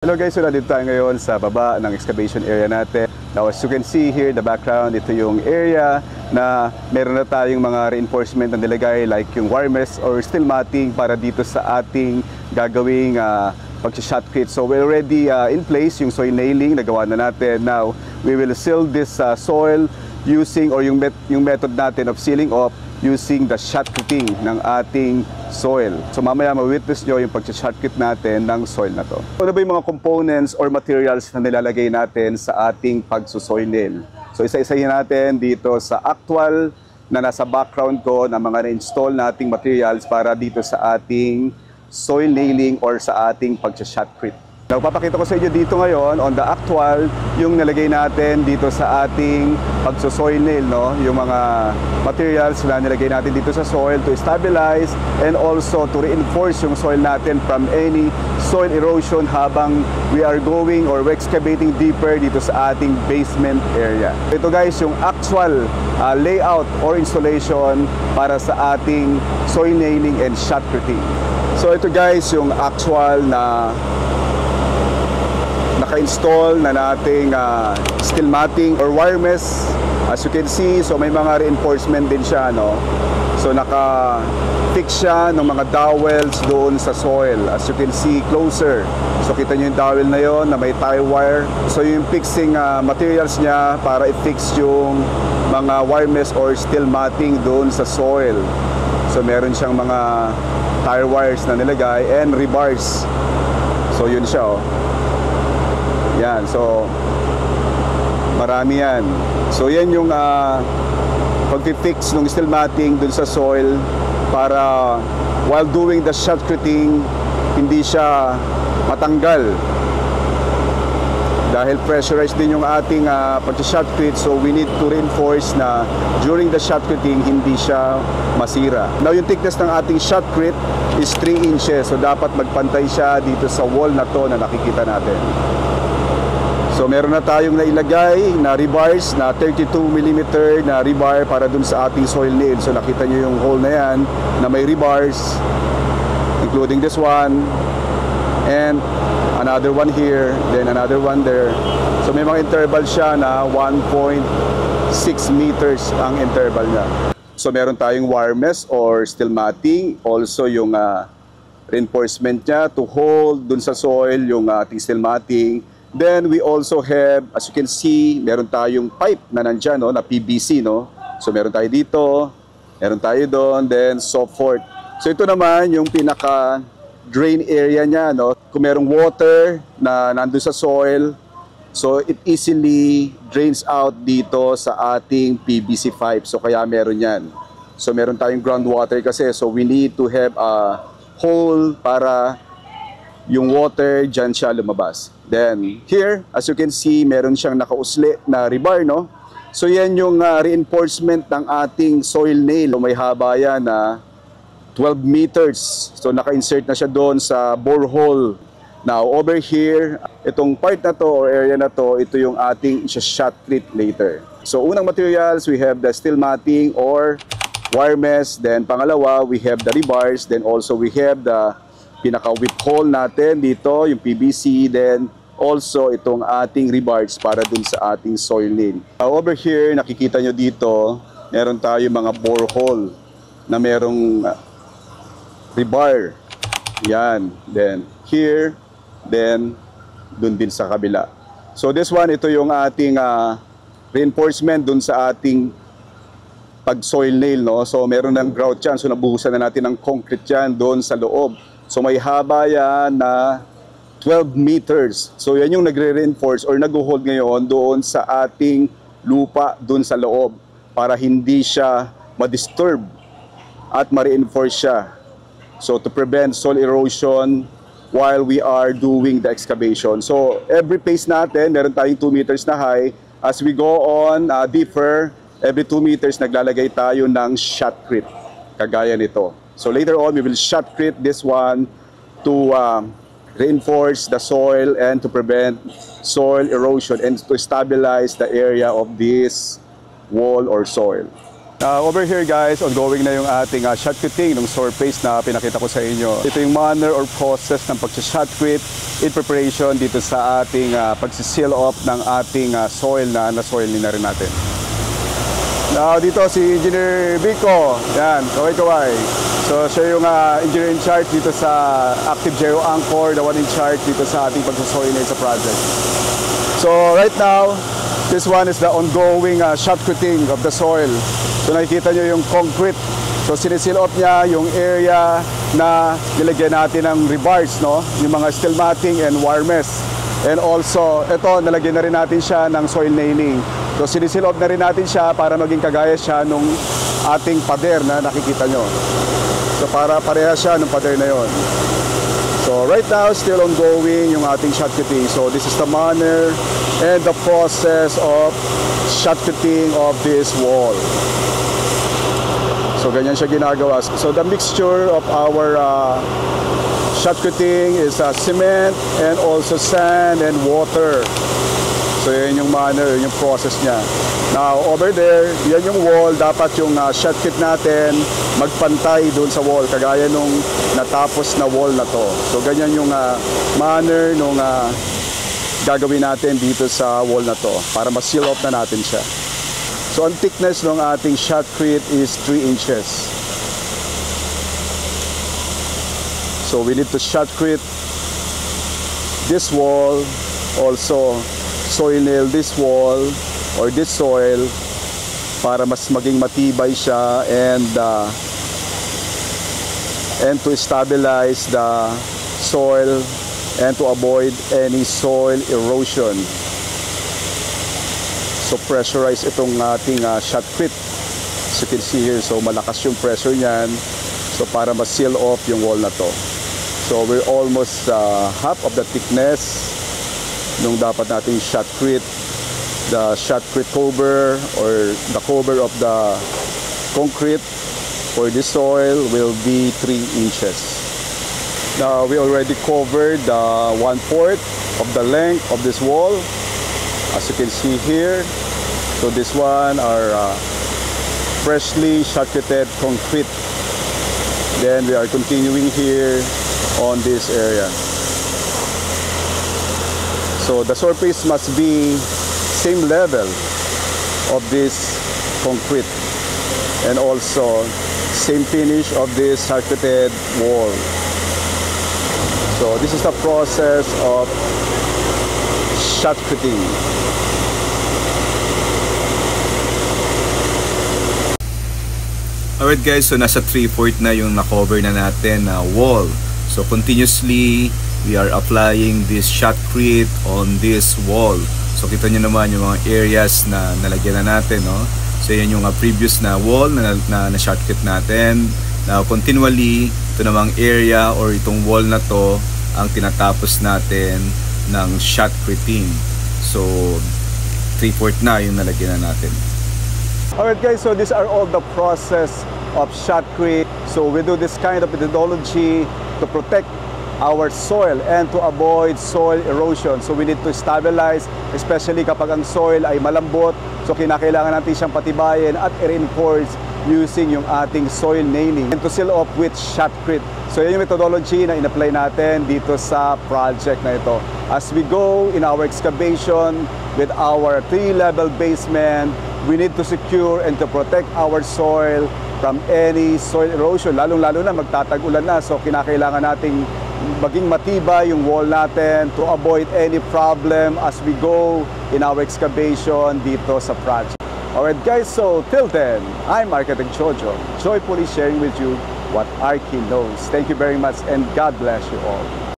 Hello guys, so nandito tayo ngayon sa baba ng excavation area natin. Now as you can see here in the background, ito yung area na meron na tayong mga reinforcement na nilagay like yung wire mesh or steel matting para dito sa ating gagawing pag-shotcrete. So we're already in place, yung soil nailing nagawa na natin. Now we will seal this soil using or yung method natin of sealing off using the shotcreting ng ating soil. So mamaya ma-witness nyo yung pag-shotcrete natin ng soil na to. Ano ba yung mga components or materials na nilalagay natin sa ating pagsusoil nail? So isa-isahin natin dito sa actual na nasa background ko na mga na-install nating materials para dito sa ating soil nailing or sa ating pag-shotcrete. Now, papakita ko sa inyo dito ngayon on the actual yung nilagay natin dito sa ating pagso-soil nail, no? Yung mga materials na nilagay natin dito sa soil to stabilize and also to reinforce yung soil natin from any soil erosion habang we are going or excavating deeper dito sa ating basement area. Ito guys, yung actual layout or installation para sa ating soil nailing and shotcreting. So ito guys, yung actual na naka-install na nating steel matting or wire mesh. As you can see, so may mga reinforcement din siya, no? So naka-fix siya ng mga dowels doon sa soil. As you can see closer. So kita nyo yung dowel na yon na may tie wire. So yung fixing materials niya para i-fix yung mga wire mesh or steel matting doon sa soil. So meron siyang mga tie wires na nilagay and rebars. So yun siya, oh. Yan, so marami yan. So yan yung pag-fix ng steel matting dun sa soil para while doing the shotcreting hindi siya matanggal. Dahil pressurized din yung ating pag-shotcrete, so we need to reinforce na during the shotcreting hindi siya masira. Now yung thickness ng ating shotcrete is 3 inches, so dapat magpantay siya dito sa wall na to na nakikita natin. So meron na tayong nailagay na rebars na 32mm na rebar para dun sa ating soil nail. So nakita nyo yung hole na yan na may rebars, including this one and another one here, then another one there. So may mga interval siya na 1.6 meters ang interval niya. So meron tayong wire mesh or steel matting, also yung reinforcement niya to hold dun sa soil yung ating steel matting. Then we also have, as you can see, meron tayong pipe na nandyan, no, na PVC, no? So meron tayo dito, meron tayo doon, then so forth. So ito naman yung pinaka drain area niya, no? Kung merong water na nandun sa soil, so it easily drains out dito sa ating PVC pipe. So kaya meron yan. So meron tayong groundwater kasi, so we need to have a hole para yung water dyan siya lumabas. Then here, as you can see, meron siyang nakausli na rebar, no? So yan yung reinforcement ng ating soil nail. May haba yan na 12 meters. So naka-insert na siya doon sa borehole. Now over here, itong part na to or area na to, ito yung ating shotcrete later. So unang materials, we have the steel matting or wire mesh. Then pangalawa, we have the rebars. Then also we have the pinaka-whip hole natin dito, yung PVC. Then also itong ating rebars para dun sa ating soil nail. Over here, nakikita nyo dito, meron tayo mga borehole na merong rebar. Yan. Then here, then dun din sa kabila. So this one, ito yung ating reinforcement dun sa ating pag-soil nail, no? So meron ng grout yan. So nabuhusan na natin ng concrete yan doon sa loob. So may haba yan na 12 meters. So yan yung nagre-reinforce or nag-hold ngayon doon sa ating lupa doon sa loob para hindi siya ma-disturb at ma-reinforce siya. So to prevent soil erosion while we are doing the excavation. So every phase natin, meron tayong 2 meters na high. As we go on deeper, every 2 meters naglalagay tayo ng shotcrete. Kagaya nito. So later on, we will shotcrete this one to reinforce the soil and to prevent soil erosion and to stabilize the area of this wall or soil. Over here guys, ongoing na yung ating shotcreting ng surface na pinakita ko sa inyo. Ito yung manner or process ng pag-shotcrete in preparation dito sa ating pag-seal off ng ating soil na na-soil na rin natin. Now dito si Engineer Vico, yan, kaway-kaway. So siya yung engineer in charge dito sa Active Geo Anchor, the one in charge dito sa ating pag-soilinate sa project. So right now, this one is the ongoing shotcreting of the soil. So nakikita nyo yung concrete. So sinisil off niya yung area na nilagyan natin ng rebars, no? Yung mga steel matting and wire mesh. And also, ito, nalagyan na rin natin siya ng soil nailing. So sinisil off na rin natin siya para maging kagaya siya nung ating pader na nakikita nyo. So para pareha siya nung pader na yon. So right now, still ongoing yung ating shotcreting. So this is the manner and the process of shotcreting of this wall. So ganyan siya ginagawa. So the mixture of our shotcreting is cement and also sand and water. So yan yung manner, yung process niya. Now over there, yan yung wall. Dapat yung shotcrete natin magpantay doon sa wall. Kagaya nung natapos na wall na to. So ganyan yung manner nung gagawin natin dito sa wall na to. Para ma-seal off na natin siya. So ang thickness ng ating shotcrete is 3 inches. So we need to shotcrete this wall, also soil nail this wall or this soil para mas maging matibay siya and to stabilize the soil and to avoid any soil erosion. So pressurize itong ating shotcrete. As you can see here, so malakas yung pressure niyan. So para ma-seal off yung wall na to. So we're almost half of the thickness nung dapat nating shotcrete. The shotcrete cover or the cover of the concrete for this soil will be 3 inches. Now we already covered 1/4 of the length of this wall. As you can see here, so this one are freshly shotcreted concrete. Then we are continuing here on this area. So the surface must be same level of this concrete and also same finish of this shotcreted wall. So this is the process of shotcreting. Alright guys, so nasa 3/4 na yung na-cover na natin na wall. So continuously, we are applying this shotcrete on this wall. So kita nyo naman yung mga areas na nalagyan na natin, no? So yan yung previous na wall na shotcrete natin. Now continually, ito namang area or itong wall na to ang tinatapos natin ng shotcreting. So 3/4 na yung nalagyan na natin. Alright guys, so these are all the process of shotcrete. So we do this kind of methodology to protect our soil and to avoid soil erosion. So we need to stabilize, especially kapag ang soil ay malambot. So kinakailangan natin siyang patibayin at i-reinforce using yung ating soil nailing and to seal off with shotcrete. So yun yung methodology na in-apply natin dito sa project na ito. As we go in our excavation with our 3-level basement, we need to secure and to protect our soil from any soil erosion. Lalong-lalo na magtatag-ulan na. So kinakailangan nating maging matibay yung wall natin to avoid any problem as we go in our excavation dito sa project. Alright guys, so till then, I'm Architect Jojo, joyfully sharing with you what Archi knows. Thank you very much and God bless you all.